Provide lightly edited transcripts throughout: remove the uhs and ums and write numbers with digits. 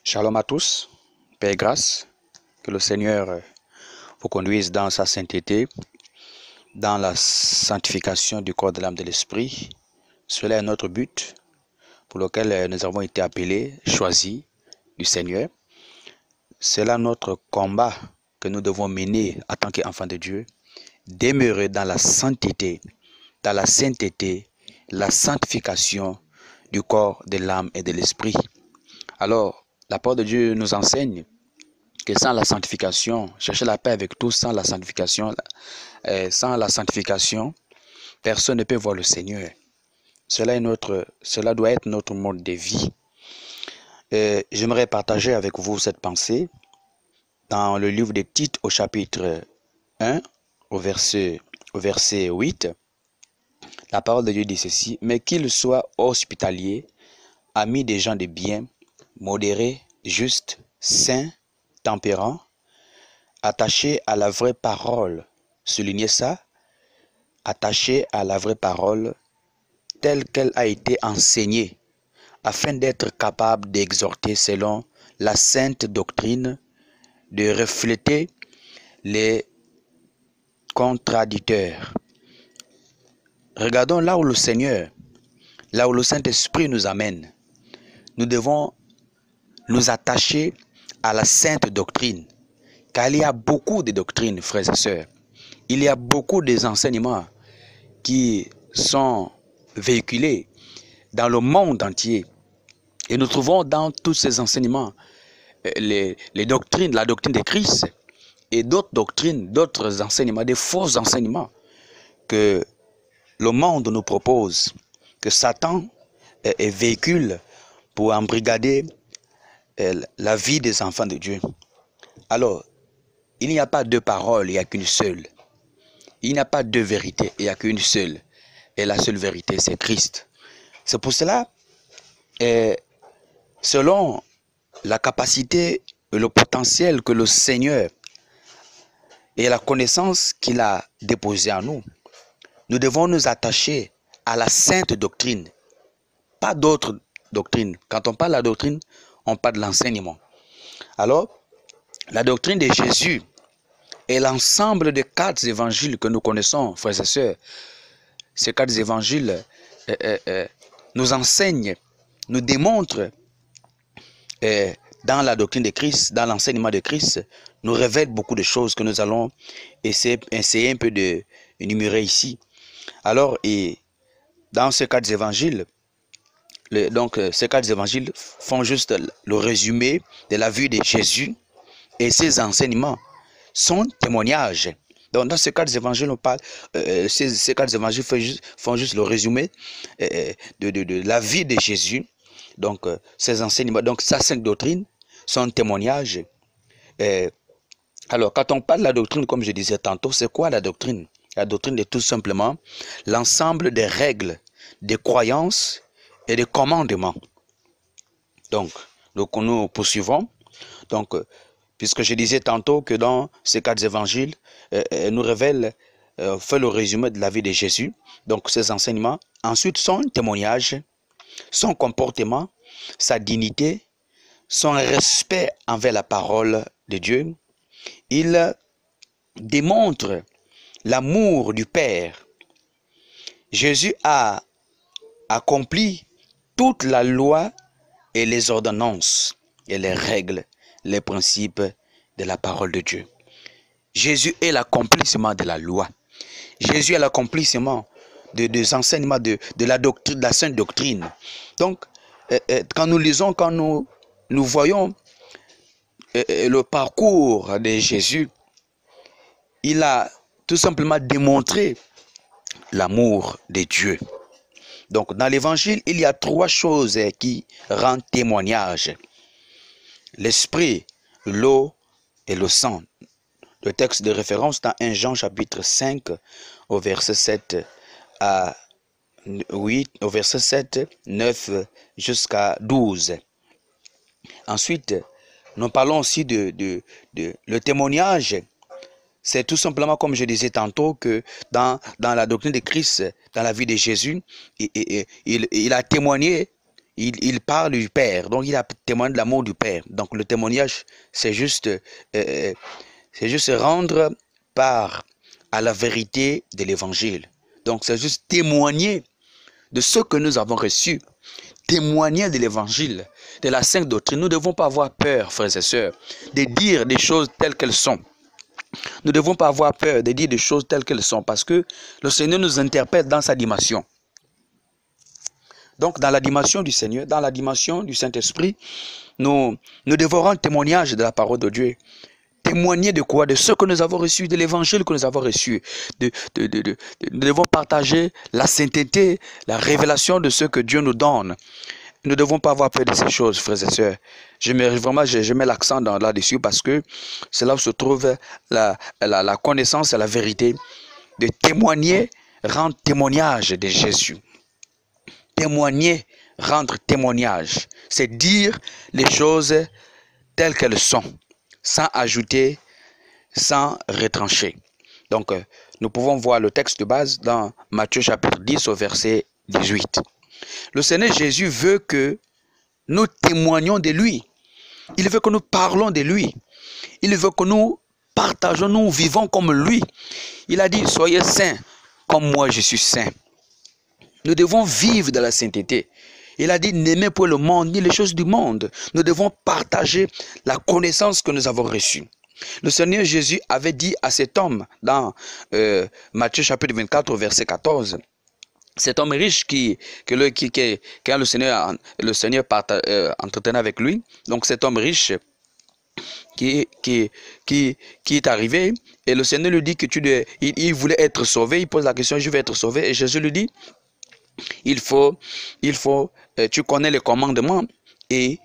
Shalom à tous, paix et grâce, que le Seigneur vous conduise dans sa sainteté, dans la sanctification du corps, de l'âme, de l'esprit. Cela est notre but pour lequel nous avons été appelés, choisis du Seigneur. C'est là notre combat que nous devons mener en tant qu'enfants de Dieu, demeurer dans la sainteté, la sanctification du corps, de l'âme et de l'esprit. Alors, la parole de Dieu nous enseigne que sans la sanctification, chercher la paix avec tous, sans la sanctification, personne ne peut voir le Seigneur. Cela doit être notre mode de vie. J'aimerais partager avec vous cette pensée dans le livre de Tite au chapitre 1, au verset 8. La parole de Dieu dit ceci: mais qu'il soit hospitalier, ami des gens de bien, modéré, juste, saint, tempérant, attaché à la vraie parole. Soulignez ça, attaché à la vraie parole telle qu'elle a été enseignée, afin d'être capable d'exhorter selon la sainte doctrine, de refléter les contradicteurs. Regardons là où le Seigneur, là où le Saint-Esprit nous amène. Nous devons nous attacher à la sainte doctrine, car il y a beaucoup de doctrines, frères et sœurs. Il y a beaucoup d'enseignements qui sont véhiculés dans le monde entier. Et nous trouvons dans tous ces enseignements les doctrines, la doctrine de Christ et d'autres doctrines, d'autres enseignements, des faux enseignements que le monde nous propose, que Satan véhicule pour embrigader la vie des enfants de Dieu. Alors, il n'y a pas deux paroles, il n'y a qu'une seule. Il n'y a pas deux vérités, il n'y a qu'une seule. Et la seule vérité, c'est Christ. C'est pour cela, selon la capacité et le potentiel que le Seigneur et la connaissance qu'il a déposée en nous, nous devons nous attacher à la sainte doctrine, pas d'autres doctrines. Quand on parle de la doctrine, on parle de l'enseignement. Alors, la doctrine de Jésus et l'ensemble des 4 évangiles que nous connaissons, frères et sœurs, ces 4 évangiles nous enseignent, nous démontrent dans la doctrine de Christ, dans l'enseignement de Christ, nous révèlent beaucoup de choses que nous allons essayer un peu de énumérer ici. Alors, et dans ces 4 évangiles, ces 4 évangiles font juste le résumé de la vie de Jésus et ses enseignements, son témoignage. Donc dans ces 4 évangiles, on parle, ces 4 évangiles font juste le résumé de la vie de Jésus. Donc ses enseignements, donc sa sainte doctrine, son témoignage. Alors quand on parle de la doctrine, comme je disais tantôt, c'est quoi la doctrine? La doctrine est tout simplement l'ensemble des règles, des croyances et des commandements. Donc nous poursuivons. Donc puisque je disais tantôt que dans ces 4 évangiles, nous révèlent, fait le résumé de la vie de Jésus, donc ses enseignements, ensuite son témoignage, son comportement, sa dignité, son respect envers la parole de Dieu. Il démontre l'amour du Père. Jésus a accompli toute la loi et les ordonnances et les règles, les principes de la parole de Dieu. Jésus est l'accomplissement de la loi. Jésus est l'accomplissement des enseignements de la doctrine, de la sainte doctrine. Donc, quand nous lisons, quand nous voyons le parcours de Jésus, il a tout simplement démontré l'amour de Dieu. Donc, dans l'évangile, il y a trois choses qui rendent témoignage. L'esprit, l'eau et le sang. Le texte de référence dans 1 Jean chapitre 5 au verset 7 à 8, au verset 7, 9 jusqu'à 12. Ensuite, nous parlons aussi le témoignage. C'est tout simplement, comme je disais tantôt, que dans la doctrine de Christ, dans la vie de Jésus, il a témoigné, il parle du Père, donc il a témoigné de l'amour du Père. Donc le témoignage, c'est juste rendre part à la vérité de l'Évangile. Donc c'est juste témoigner de ce que nous avons reçu, témoigner de l'Évangile, de la sainte doctrine. Nous ne devons pas avoir peur, frères et sœurs, de dire des choses telles qu'elles sont. Nous ne devons pas avoir peur de dire des choses telles qu'elles sont parce que le Seigneur nous interpelle dans sa dimension. Donc dans la dimension du Seigneur, dans la dimension du Saint-Esprit, nous devons rendre témoignage de la parole de Dieu. Témoigner de quoi? De ce que nous avons reçu, de l'évangile que nous avons reçu. Nous devons partager la sainteté, la révélation de ce que Dieu nous donne. Nous ne devons pas avoir peur de ces choses, frères et sœurs. Je mets l'accent là-dessus parce que c'est là où se trouve la connaissance et la vérité. De témoigner, rendre témoignage de Jésus. Témoigner, rendre témoignage. C'est dire les choses telles qu'elles sont, sans ajouter, sans retrancher. Donc, nous pouvons voir le texte de base dans Matthieu chapitre 10 au verset 18. Le Seigneur Jésus veut que nous témoignions de lui. Il veut que nous parlons de lui. Il veut que nous partageons, nous vivons comme lui. Il a dit, soyez saints comme moi je suis saint. Nous devons vivre dans la sainteté. Il a dit, n'aimez pas le monde ni les choses du monde. Nous devons partager la connaissance que nous avons reçue. Le Seigneur Jésus avait dit à cet homme dans Matthieu chapitre 24 au verset 14, cet homme riche quand le Seigneur entretenait avec lui, donc cet homme riche qui est arrivé, et le Seigneur lui dit que il voulait être sauvé, il pose la question, je vais être sauvé, et Jésus lui dit, tu connais les commandements, et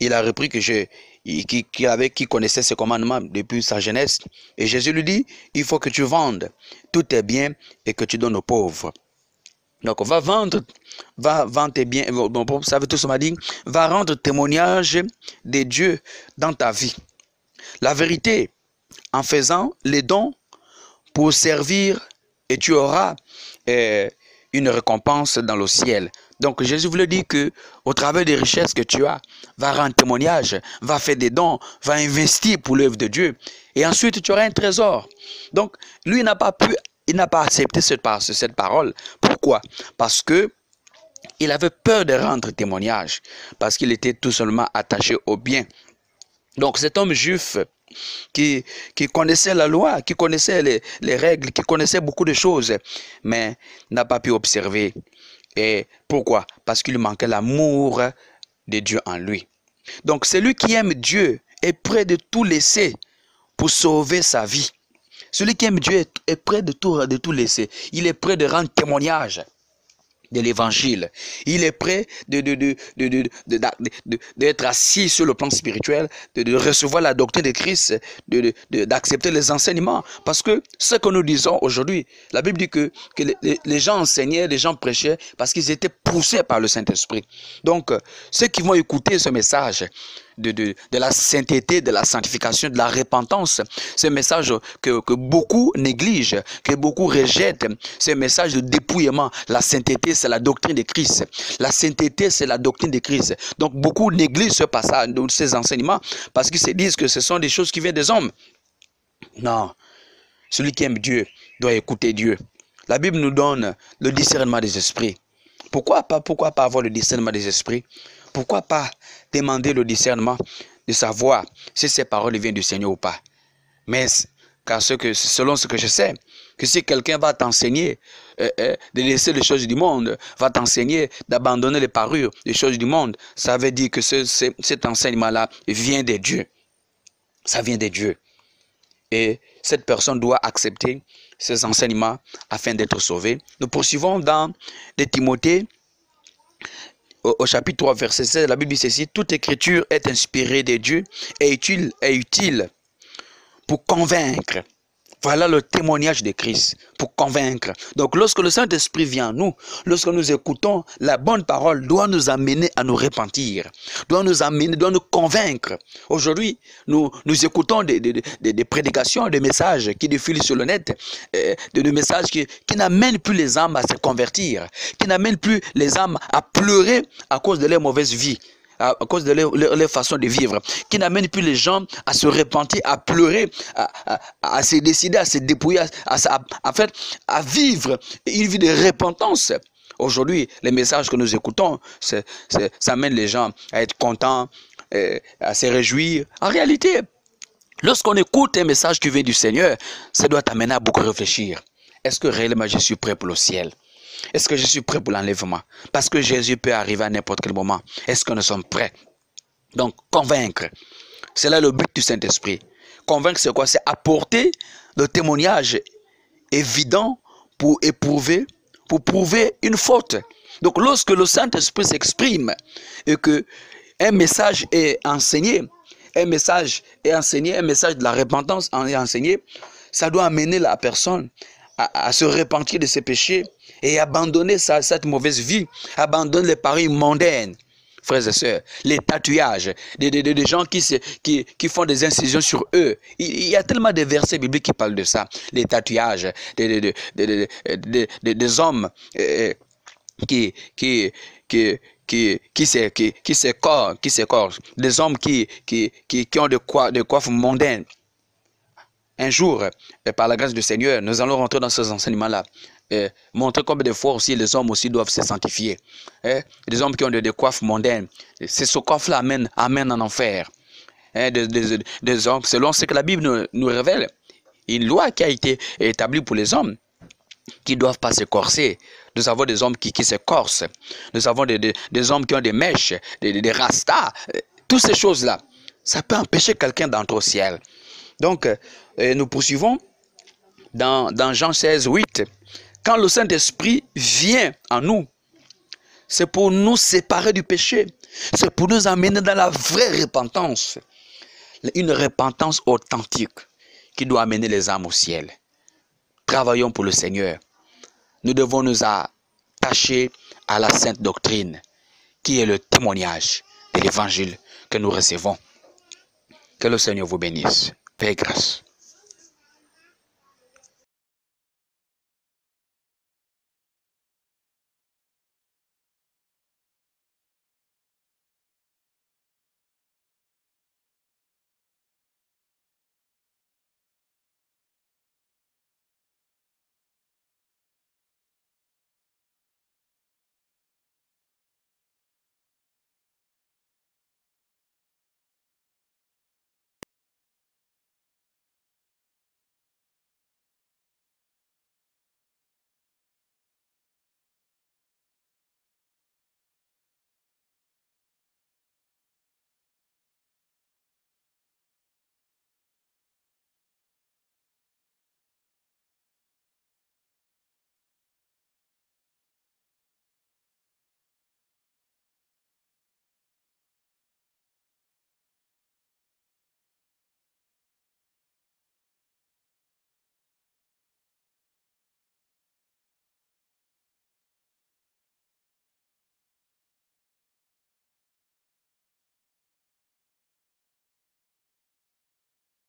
il a repris qu'il connaissait ces commandements depuis sa jeunesse, et Jésus lui dit, il faut que tu vendes tous tes biens et que tu donnes aux pauvres. Donc, va vendre tes biens, ça veut tout simplement dire, va rendre témoignage de Dieu dans ta vie. La vérité, en faisant les dons pour servir, et tu auras une récompense dans le ciel. Donc, Jésus voulait dire que, au travers des richesses que tu as, va rendre témoignage, va faire des dons, va investir pour l'œuvre de Dieu. Et ensuite, tu auras un trésor. Donc, lui n'a pas accepté cette parole. Pourquoi? Parce que il avait peur de rendre témoignage, parce qu'il était tout simplement attaché au bien. Donc cet homme juif qui connaissait la loi, qui connaissait les règles, qui connaissait beaucoup de choses, mais n'a pas pu observer. Et pourquoi? Parce qu'il manquait l'amour de Dieu en lui. Donc celui qui aime Dieu est prêt de tout laisser pour sauver sa vie. Celui qui aime Dieu est prêt de tout laisser. Il est prêt de rendre témoignage de l'évangile. Il est prêt d'être assis sur le plan spirituel, de recevoir la doctrine de Christ, d'accepter les enseignements. Parce que ce que nous disons aujourd'hui, la Bible dit que les gens enseignaient, les gens prêchaient parce qu'ils étaient poussés par le Saint-Esprit. Donc, ceux qui vont écouter ce message de la sainteté, de la sanctification, de la repentance, ce message que beaucoup négligent, que beaucoup rejettent, ce message de dépouillement. La sainteté, c'est la doctrine de Christ. La sainteté, c'est la doctrine de Christ. Donc beaucoup négligent ce passage, ces enseignements, parce qu'ils se disent que ce sont des choses qui viennent des hommes. Non, celui qui aime Dieu doit écouter Dieu. La Bible nous donne le discernement des esprits. Pourquoi pas avoir le discernement des esprits? Pourquoi pas demander le discernement de savoir si ces paroles viennent du Seigneur ou pas? Mais Car selon ce que je sais, que si quelqu'un va t'enseigner de laisser les choses du monde, va t'enseigner d'abandonner les parures, les choses du monde, ça veut dire que cet enseignement-là vient de Dieu. Ça vient de Dieu. Et cette personne doit accepter ces enseignements afin d'être sauvée. Nous poursuivons dans 2 Timothée, au chapitre 3, verset 16, la Bible dit ceci: toute écriture est inspirée de Dieu et utile pour convaincre. Voilà le témoignage de Christ, pour convaincre. Donc lorsque le Saint-Esprit vient à nous, lorsque nous écoutons, la bonne parole doit nous amener à nous repentir, doit nous convaincre. Aujourd'hui, nous écoutons des prédications, des messages qui défilent sur le net, des messages qui n'amènent plus les âmes à se convertir, qui n'amènent plus les âmes à pleurer à cause de leur mauvaise vie, à cause de leur façon de vivre, qui n'amène plus les gens à se repentir, à pleurer, à se décider, à se dépouiller, à vivre une vie de repentance. Aujourd'hui, les messages que nous écoutons, ça amène les gens à être contents, à se réjouir. En réalité, lorsqu'on écoute un message qui vient du Seigneur, ça doit t'amener à beaucoup réfléchir. Est-ce que réellement je suis prêt pour le ciel? Est-ce que je suis prêt pour l'enlèvement? Parce que Jésus peut arriver à n'importe quel moment. Est-ce que nous sommes prêts? Donc, convaincre. C'est là le but du Saint-Esprit. Convaincre, c'est quoi? C'est apporter le témoignage évident pour prouver une faute. Donc, lorsque le Saint-Esprit s'exprime et que un message est enseigné, un message de la repentance est enseigné, ça doit amener la personne à se repentir de ses péchés et abandonner cette mauvaise vie, abandonner les paris mondaines, frères et sœurs, les tatouages, des gens qui font des incisions sur eux. Il y a tellement de versets bibliques qui parlent de ça, les tatouages, des hommes qui s'écorchent, des hommes qui ont des coiffes mondaines. Un jour, par la grâce du Seigneur, nous allons rentrer dans ces enseignements-là. Montrer combien de fois aussi les hommes aussi doivent se sanctifier. Des hommes qui ont des coiffes mondaines. C'est ce coiffe-là amène en enfer. Des hommes, selon ce que la Bible nous révèle, une loi qui a été établie pour les hommes qui ne doivent pas se corser. Nous avons des hommes qui se corsent. Nous avons des hommes qui ont des mèches, des rastas. Toutes ces choses-là, ça peut empêcher quelqu'un d'entrer au ciel. Donc, nous poursuivons dans Jean 16, 8. Quand le Saint-Esprit vient en nous, c'est pour nous séparer du péché. C'est pour nous amener dans la vraie repentance. Une repentance authentique qui doit amener les âmes au ciel. Travaillons pour le Seigneur. Nous devons nous attacher à la sainte doctrine, qui est le témoignage de l'évangile que nous recevons. Que le Seigneur vous bénisse. Paix et grâce.